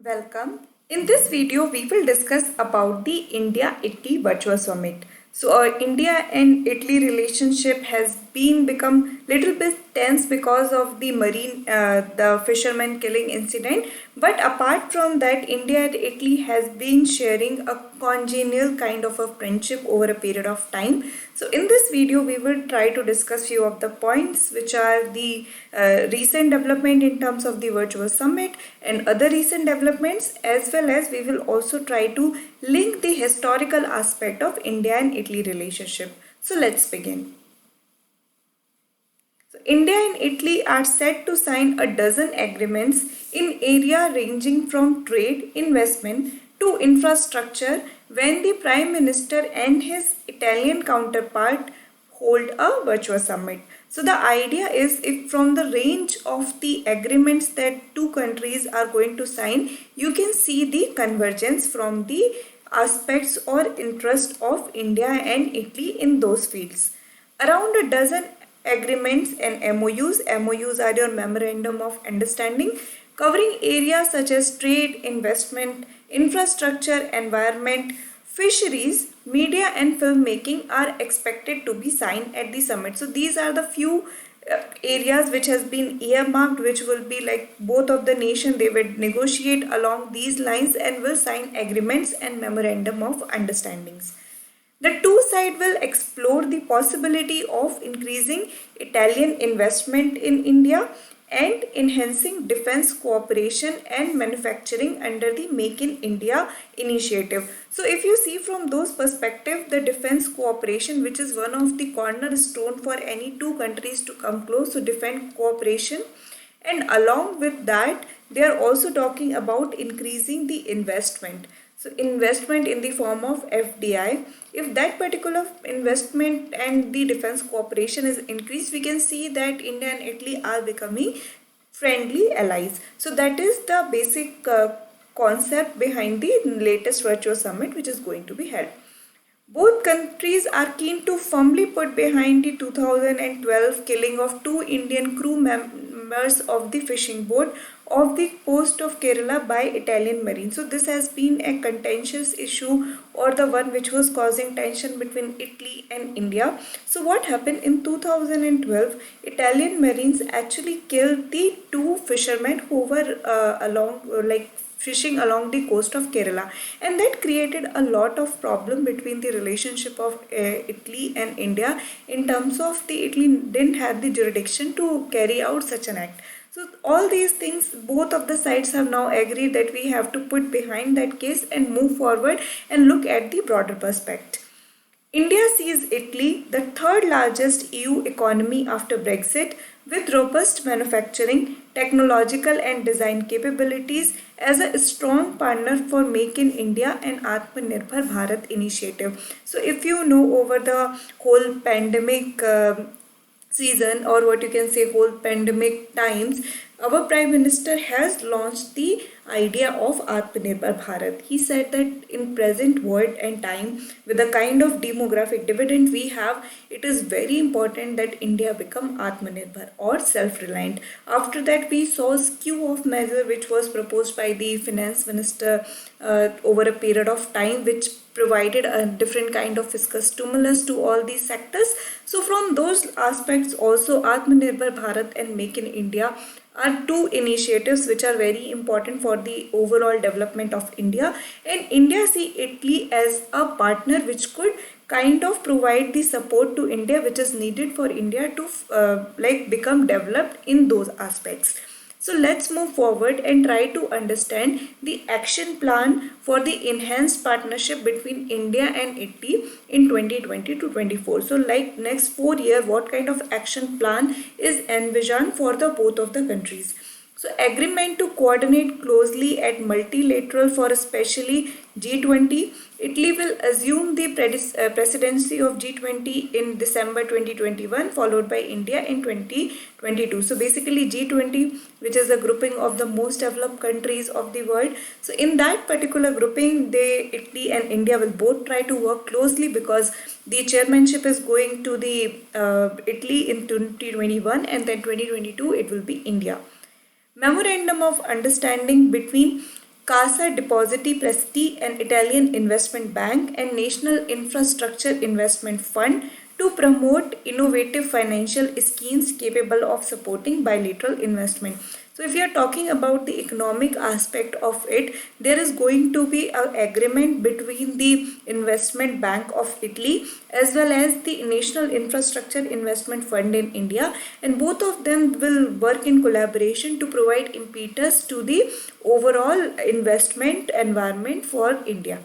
Welcome. In this video, we will discuss about the India-Italy Virtual Summit. So, India and Italy relationship has been become little bit tense because of the fisherman killing incident. But apart from that, India and Italy has been sharing a congenial kind of a friendship over a period of time. So, in this video, we will try to discuss few of the points which are the recent development in terms of the virtual summit and other recent developments, as well as we will also try to link the historical aspect of India and Italy relationship. So let's begin. So India and Italy are set to sign a dozen agreements in area ranging from trade, investment to infrastructure when the Prime Minister and his Italian counterpart hold a virtual summit. So the idea is, if from the range of the agreements that two countries are going to sign, you can see the convergence from the aspects or interest of India and Italy in those fields. Around a dozen agreements and MOUs. MOUs are your Memorandum of Understanding, covering areas such as trade, investment, infrastructure, environment, fisheries, media and filmmaking are expected to be signed at the summit. So these are the few areas which has been earmarked, which will be like both of the nation, they will negotiate along these lines and will sign agreements and memorandum of understandings. The two sides will explore the possibility of increasing Italian investment in India and enhancing defense cooperation and manufacturing under the Make in India initiative. So if you see from those perspective, the defense cooperation, which is one of the cornerstone for any two countries to come close to defense cooperation, and along with that they are also talking about increasing the investment. So investment in the form of FDI, if that particular investment and the defense cooperation is increased, we can see that India and Italy are becoming friendly allies. So that is the basic concept behind the latest virtual summit which is going to be held. Both countries are keen to firmly put behind the 2012 killing of two Indian crew members of the fishing boat off the coast of Kerala by Italian Marines. So this has been a contentious issue, or the one which was causing tension between Italy and India. So what happened in 2012? Italian Marines actually killed the two fishermen who were fishing along the coast of Kerala, and that created a lot of problem between the relationship of Italy and India, in terms of the Italy didn't have the jurisdiction to carry out such an act. So all these things, both of the sides have now agreed that we have to put behind that case and move forward and look at the broader perspective. India sees Italy, the third largest EU economy after Brexit, with robust manufacturing, technological and design capabilities, as a strong partner for Make in India and Atmanirbhar Bharat initiative. So if you know, over the whole pandemic season, or what you can say whole pandemic times, our Prime Minister has launched the idea of Atmanirbhar Bharat. He said that in present world and time, with the kind of demographic dividend we have, it is very important that India become Atmanirbhar or self-reliant. After that, we saw a skew of measure which was proposed by the finance minister over a period of time, which provided a different kind of fiscal stimulus to all these sectors. So from those aspects also, Atmanirbhar Bharat and Make in India are two initiatives which are very important for the overall development of India. And India see Italy as a partner which could kind of provide the support to India which is needed for India to become developed in those aspects. So let's move forward and try to understand the action plan for the enhanced partnership between India and Italy in 2020 to 24. So like next 4 years, what kind of action plan is envisioned for the both of the countries? So agreement to coordinate closely at multilateral for especially G20. Italy will assume the presidency of G20 in December 2021, followed by India in 2022. So basically G20, which is a grouping of the most developed countries of the world. So in that particular grouping, Italy and India will both try to work closely, because the chairmanship is going to the Italy in 2021, and then 2022 it will be India. Memorandum of Understanding between Casa Depositi Prestiti, an Italian investment bank, and National Infrastructure Investment Fund to promote innovative financial schemes capable of supporting bilateral investment. So if you are talking about the economic aspect of it, there is going to be an agreement between the Investment Bank of Italy as well as the National Infrastructure Investment Fund in India, and both of them will work in collaboration to provide impetus to the overall investment environment for India,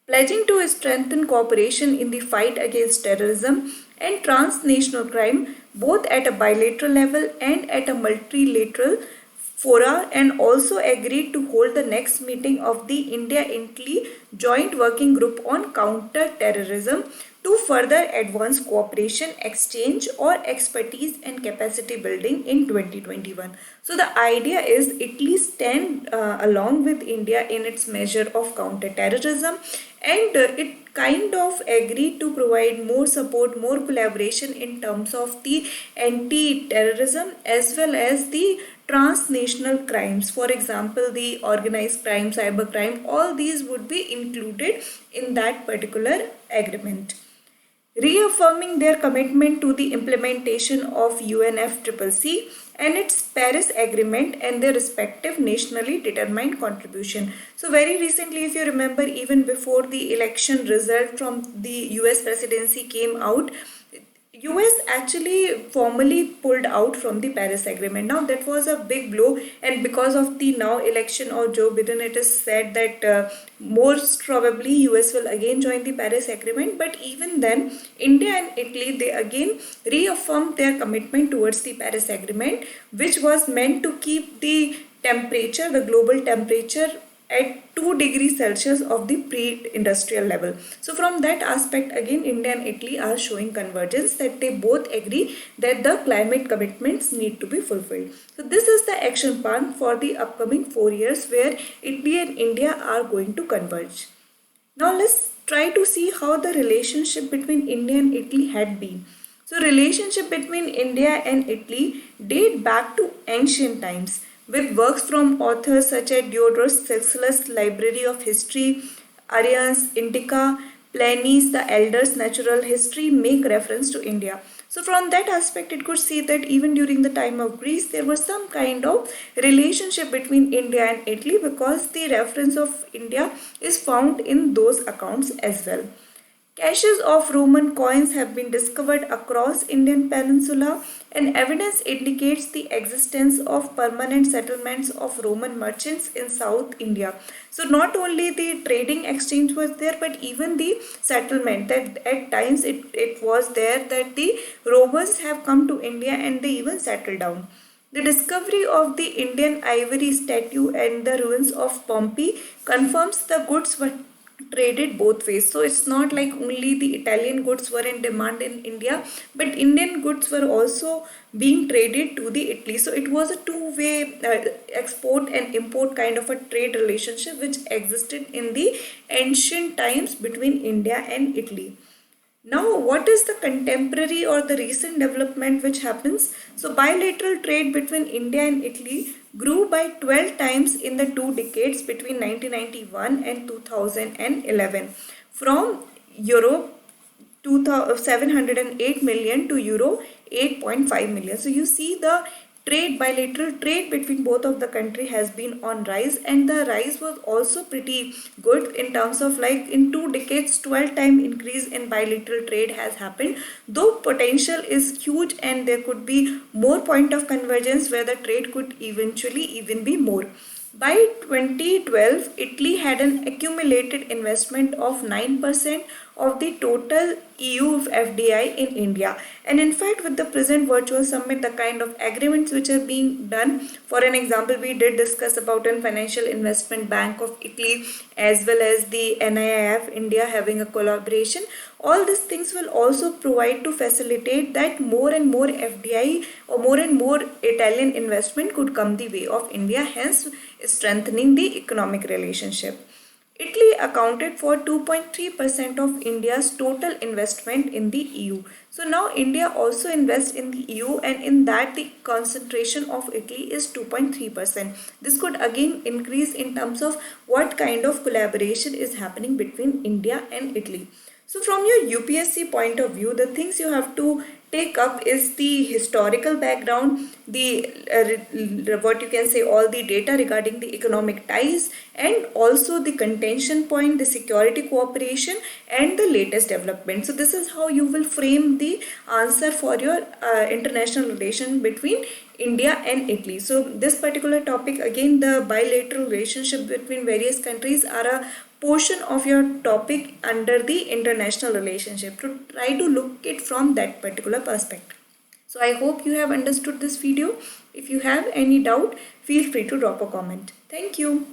pledging to strengthen cooperation in the fight against terrorism and transnational crime, both at a bilateral level and at a multilateral fora, and also agreed to hold the next meeting of the India-Italy Joint Working Group on Counter-Terrorism to further advance cooperation, exchange or expertise and capacity building in 2021. So the idea is Italy stand along with India in its measure of counter-terrorism, and it kind of agreed to provide more support, more collaboration in terms of the anti-terrorism as well as the transnational crimes. For example, the organized crime, cyber crime, all these would be included in that particular agreement. Reaffirming their commitment to the implementation of UNFCCC and its Paris Agreement and their respective nationally determined contribution. So very recently, if you remember, even before the election result from the US presidency came out, US actually formally pulled out from the Paris Agreement. Now that was a big blow, and because of the now election of Joe Biden, it is said that most probably US will again join the Paris Agreement. But even then, India and Italy, they again reaffirmed their commitment towards the Paris Agreement, which was meant to keep the temperature, the global temperature, at 2 degrees Celsius of the pre-industrial level. So from that aspect, again, India and Italy are showing convergence, that they both agree that the climate commitments need to be fulfilled. So this is the action plan for the upcoming 4 years where Italy and India are going to converge. Now let's try to see how the relationship between India and Italy had been. So relationship between India and Italy date back to ancient times, with works from authors such as Diodorus Siculus' Library of History, Arrian's Indica, Pliny's The Elder's Natural History make reference to India. So from that aspect, it could see that even during the time of Greece, there was some kind of relationship between India and Italy, because the reference of India is found in those accounts as well. Caches of Roman coins have been discovered across Indian peninsula, and evidence indicates the existence of permanent settlements of Roman merchants in South India. So not only the trading exchange was there, but even the settlement, that at times it was there that the Romans have come to India and they even settled down. The discovery of the Indian ivory statue and the ruins of Pompeii confirms the goods were traded both ways. So it's not like only the Italian goods were in demand in India, but Indian goods were also being traded to the Italy. So it was a two-way export and import kind of a trade relationship which existed in the ancient times between India and Italy. Now, what is the contemporary or the recent development which happens? So, bilateral trade between India and Italy grew by 12 times in the 2 decades between 1991 and 2011, from Euro 708 million to Euro 8.5 million. So, you see the bilateral trade between both of the country has been on rise, and the rise was also pretty good in terms of, like, in 2 decades 12 time increase in bilateral trade has happened, though potential is huge and there could be more point of convergence where the trade could eventually even be more. By 2012, Italy had an accumulated investment of 9% of the total EU FDI in India. And in fact, with the present virtual summit, the kind of agreements which are being done, for an example, we did discuss about a Financial Investment Bank of Italy as well as the NIIF India having a collaboration. All these things will also provide to facilitate that more and more FDI or more and more Italian investment could come the way of India, hence strengthening the economic relationship. Italy accounted for 2.3% of India's total investment in the EU. So now India also invests in the EU, and in that the concentration of Italy is 2.3%. This could again increase in terms of what kind of collaboration is happening between India and Italy. So from your UPSC point of view, the things you have to take up is the historical background, the what you can say, all the data regarding the economic ties, and also the contention point, the security cooperation, and the latest development. So this is how you will frame the answer for your international relation between India and Italy. So this particular topic, again, the bilateral relationship between various countries are a portion of your topic under the international relationship, to try to look it from that particular perspective. So I hope you have understood this video. If you have any doubt, feel free to drop a comment. Thank you.